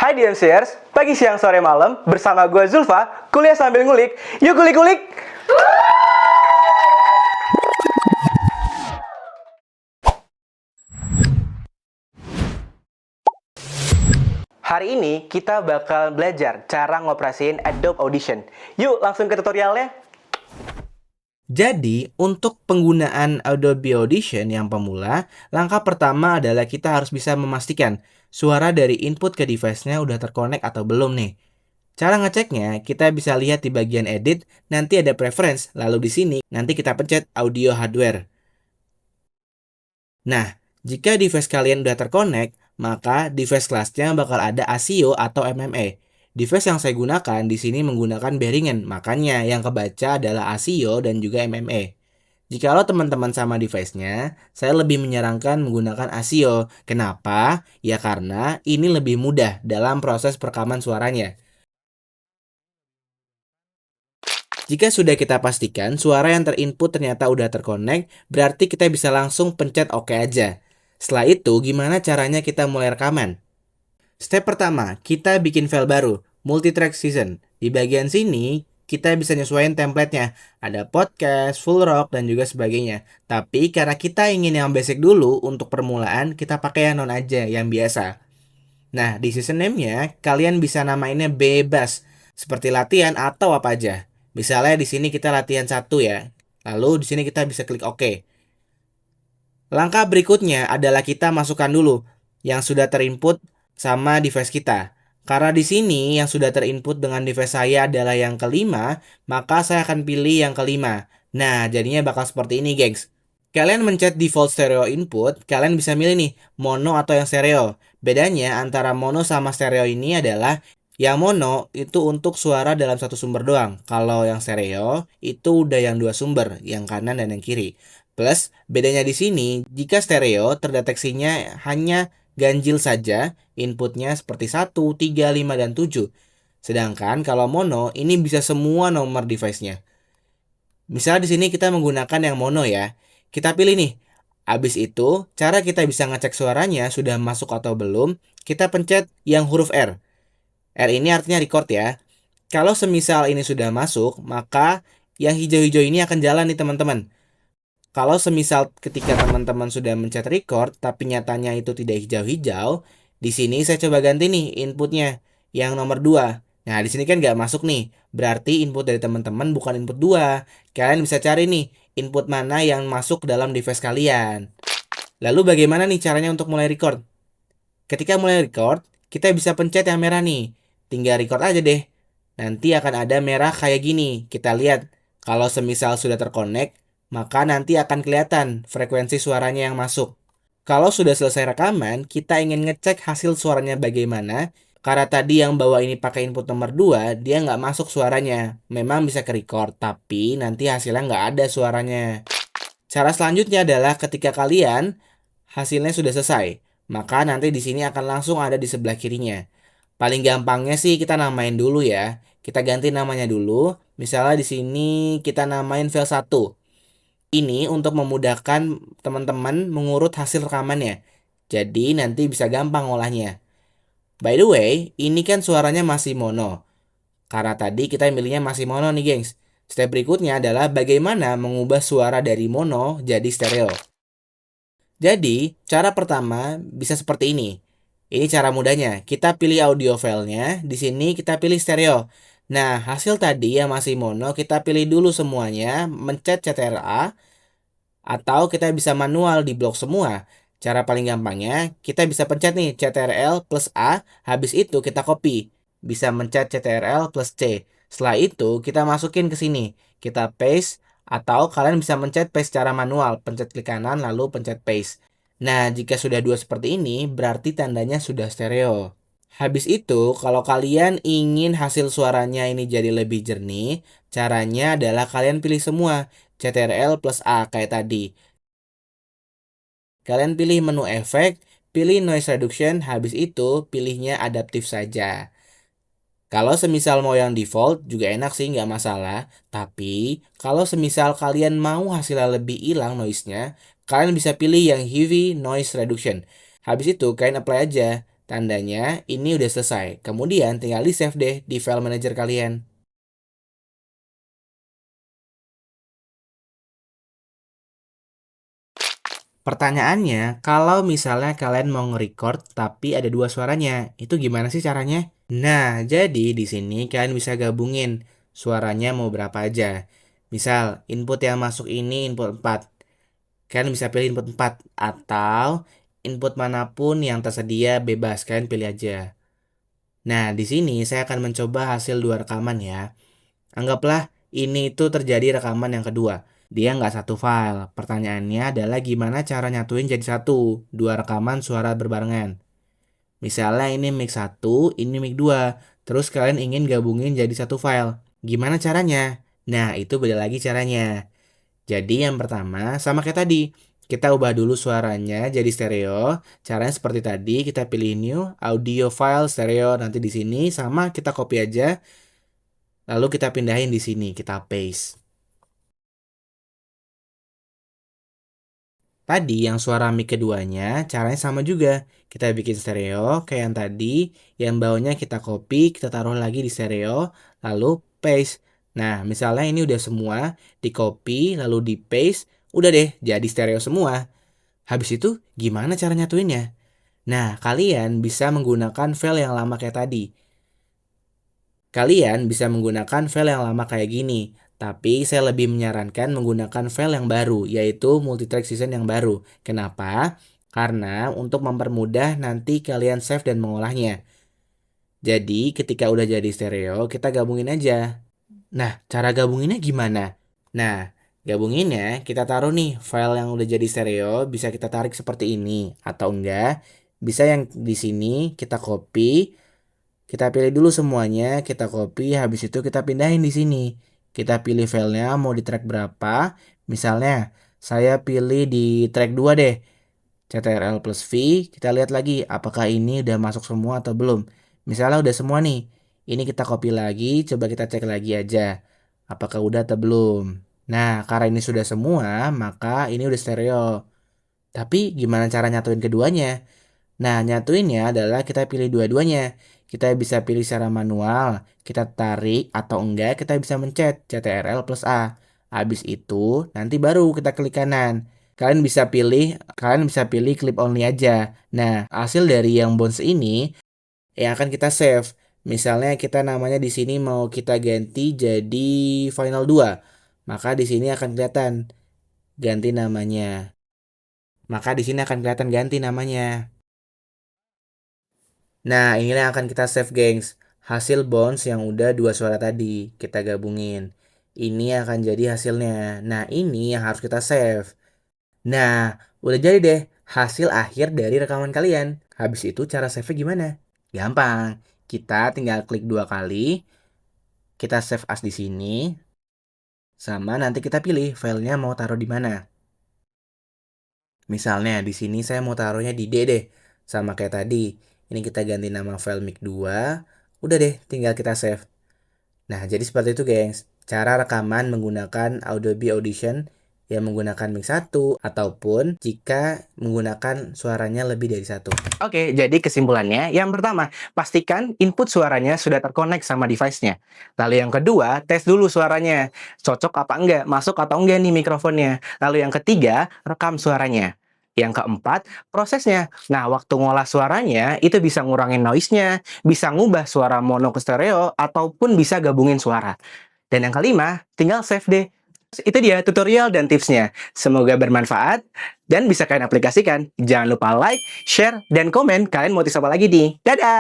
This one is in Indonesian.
Hai DMCers, pagi, siang, sore, malam, bersama gue Zulfa, kuliah sambil ngulik, yuk kulik-kulik! Hari ini kita bakal belajar cara ngoperasiin Adobe Audition. Yuk langsung ke tutorialnya. Jadi, untuk penggunaan Adobe Audition yang pemula, langkah pertama adalah kita harus bisa memastikan suara dari input ke device-nya udah terkonek atau belum nih. Cara ngeceknya, kita bisa lihat di bagian edit, nanti ada preference, lalu di sini nanti kita pencet audio hardware. Nah, jika device kalian udah terkonek, maka device kelasnya bakal ada ASIO atau MMA. Device yang saya gunakan di sini menggunakan Behringen, makanya yang kebaca adalah ASIO dan juga MMA. Jikalau teman-teman sama device-nya, saya lebih menyarankan menggunakan ASIO. Kenapa? Ya karena ini lebih mudah dalam proses perekaman suaranya. Jika sudah kita pastikan suara yang terinput ternyata udah terkonek, berarti kita bisa langsung pencet OK aja. Setelah itu, gimana caranya kita mulai rekaman? Step pertama, kita bikin file baru, multitrack season. Di bagian sini, kita bisa nyesuaiin template-nya. Ada podcast, full rock, dan juga sebagainya. Tapi karena kita ingin yang basic dulu, untuk permulaan, kita pakai yang non aja, yang biasa. Nah, di season name-nya, kalian bisa namainnya bebas, seperti latihan atau apa aja. Misalnya di sini kita latihan 1 ya. Lalu di sini kita bisa klik OK. Langkah berikutnya adalah kita masukkan dulu yang sudah terinput sama device kita. Karena di sini yang sudah terinput dengan device saya adalah yang kelima, maka saya akan pilih yang kelima. Nah, jadinya bakal seperti ini, gengs. Kalian mencet default stereo input, kalian bisa milih nih, mono atau yang stereo. Bedanya antara mono sama stereo ini adalah yang mono itu untuk suara dalam satu sumber doang. Kalau yang stereo itu udah yang dua sumber, yang kanan dan yang kiri. Plus, bedanya di sini, jika stereo terdeteksinya hanya ganjil saja, inputnya seperti 1, 3, 5, dan 7. Sedangkan kalau mono, ini bisa semua nomor device-nya. Misalnya di sini kita menggunakan yang mono ya. Kita pilih nih. Habis itu, cara kita bisa ngecek suaranya sudah masuk atau belum, kita pencet yang huruf R. R ini artinya record ya. Kalau semisal ini sudah masuk, maka yang hijau-hijau ini akan jalan nih teman-teman. Kalau semisal ketika teman-teman sudah mencet record, tapi nyatanya itu tidak hijau-hijau, di sini saya coba ganti nih inputnya, yang nomor 2. Nah, di sini kan nggak masuk nih, berarti input dari teman-teman bukan input 2. Kalian bisa cari nih, input mana yang masuk dalam device kalian. Lalu bagaimana nih caranya untuk mulai record? Ketika mulai record, kita bisa pencet yang merah nih. Tinggal record aja deh. Nanti akan ada merah kayak gini. Kita lihat, kalau semisal sudah terkonek, maka nanti akan kelihatan frekuensi suaranya yang masuk. Kalau sudah selesai rekaman, kita ingin ngecek hasil suaranya bagaimana. Karena tadi yang bawa ini pakai input nomor 2, dia nggak masuk suaranya. Memang bisa ke record, tapi nanti hasilnya nggak ada suaranya. Cara selanjutnya adalah ketika kalian hasilnya sudah selesai, maka nanti di sini akan langsung ada di sebelah kirinya. Paling gampangnya sih kita namain dulu ya. Kita ganti namanya dulu. Misalnya di sini kita namain file 1. Ini untuk memudahkan teman-teman mengurut hasil rekamannya. Jadi nanti bisa gampang ngolahnya. By the way, ini kan suaranya masih mono. Karena tadi kita milihnya masih mono nih, gengs. Step berikutnya adalah bagaimana mengubah suara dari mono jadi stereo. Jadi, cara pertama bisa seperti ini. Ini cara mudahnya. Kita pilih audio filenya, di sini kita pilih stereo. Nah, hasil tadi yang masih mono, kita pilih dulu semuanya, mencet CTRL-A, atau kita bisa manual di blok semua. Cara paling gampangnya, kita bisa pencet nih CTRL plus A, habis itu kita copy. Bisa mencet CTRL plus C. Setelah itu, kita masukin ke sini. Kita paste, atau kalian bisa mencet paste secara manual. Pencet klik kanan, lalu pencet paste. Nah, jika sudah dua seperti ini, berarti tandanya sudah stereo. Habis itu, kalau kalian ingin hasil suaranya ini jadi lebih jernih, caranya adalah kalian pilih semua. CTRL plus A kayak tadi. Kalian pilih menu efek, pilih noise reduction, habis itu pilihnya adaptif saja. Kalau semisal mau yang default juga enak sih, nggak masalah. Tapi kalau semisal kalian mau hasilnya lebih hilang noise-nya, kalian bisa pilih yang heavy noise reduction. Habis itu kalian apply aja. Tandanya ini udah selesai. Kemudian tinggal di save deh di file manager kalian. Pertanyaannya, kalau misalnya kalian mau nge-record tapi ada dua suaranya, itu gimana sih caranya? Nah, jadi di sini kalian bisa gabungin suaranya mau berapa aja. Misal, input yang masuk ini input 4. Kalian bisa pilih input 4 atau input manapun yang tersedia bebas, kalian pilih aja. Nah, di sini saya akan mencoba hasil dua rekaman ya. Anggaplah ini itu terjadi rekaman yang kedua. Dia nggak satu file. Pertanyaannya adalah gimana cara nyatuin jadi satu, dua rekaman suara berbarengan. Misalnya ini mic 1, ini mic 2. Terus kalian ingin gabungin jadi satu file. Gimana caranya? Nah, itu beda lagi caranya. Jadi yang pertama sama kayak tadi. Kita ubah dulu suaranya jadi stereo. Caranya seperti tadi, kita pilih new audio file stereo nanti di sini sama kita copy aja. Lalu kita pindahin di sini, kita paste. Tadi yang suara mic keduanya caranya sama juga. Kita bikin stereo kayak yang tadi, yang bawahnya kita copy, kita taruh lagi di stereo, lalu paste. Nah, misalnya ini udah semua, di copy lalu di paste, udah deh jadi stereo semua. Habis itu gimana cara nyatuinnya? Nah, kalian bisa menggunakan file yang lama kayak tadi. Kalian bisa menggunakan file yang lama kayak gini, tapi saya lebih menyarankan menggunakan file yang baru, yaitu multitrack season yang baru. Kenapa? Karena untuk mempermudah nanti kalian save dan mengolahnya. Jadi ketika udah jadi stereo, kita gabungin aja. Nah, cara gabunginnya gimana? Nah, gabunginnya kita taruh nih file yang udah jadi stereo, bisa kita tarik seperti ini atau enggak. Bisa yang di sini kita copy, kita pilih dulu semuanya, kita copy, habis itu kita pindahin di sini. Kita pilih filenya mau di track berapa. Misalnya, saya pilih di track 2 deh. CTRL plus V, kita lihat lagi apakah ini udah masuk semua atau belum. Misalnya udah semua nih. Ini kita copy lagi, coba kita cek lagi aja. Apakah udah atau belum. Nah, karena ini sudah semua, maka ini udah stereo. Tapi gimana cara nyatuin keduanya? Nah, nyatuinnya adalah kita pilih dua-duanya. Kita bisa pilih secara manual, kita tarik atau enggak kita bisa mencet CTRL plus A. Habis itu nanti baru kita klik kanan. Kalian bisa pilih clip only aja. Nah, hasil dari yang bounce ini yang akan kita save. Misalnya kita namanya di sini mau kita ganti jadi final 2. Maka di sini akan kelihatan ganti namanya. Maka di sini akan kelihatan ganti namanya. Nah, inilah yang akan kita save, gengs. Hasil bounce yang udah dua suara tadi kita gabungin. Ini akan jadi hasilnya. Nah, ini yang harus kita save. Nah, udah jadi deh hasil akhir dari rekaman kalian. Habis itu cara save-nya gimana? Gampang. Kita tinggal klik dua kali, kita save as di sini, sama nanti kita pilih filenya mau taruh di mana. Misalnya di sini saya mau taruhnya di D deh. Sama kayak tadi. Ini kita ganti nama file mic 2. Udah deh, tinggal kita save. Nah, jadi seperti itu, gengs. Cara rekaman menggunakan Adobe Audition yang menggunakan mic 1 ataupun jika menggunakan suaranya lebih dari satu. Oke, jadi kesimpulannya, yang pertama, pastikan input suaranya sudah terkonek sama device-nya. Lalu yang kedua, tes dulu suaranya. Cocok apa enggak, masuk atau enggak nih mikrofonnya. Lalu yang ketiga, rekam suaranya. Yang keempat, prosesnya. Nah, waktu ngolah suaranya, itu bisa ngurangin noise-nya, bisa ngubah suara mono ke stereo, ataupun bisa gabungin suara. Dan yang kelima, tinggal save deh. Itu dia tutorial dan tipsnya. Semoga bermanfaat dan bisa kalian aplikasikan. Jangan lupa like, share, dan komen kalian mau tis apa lagi nih. Dadah!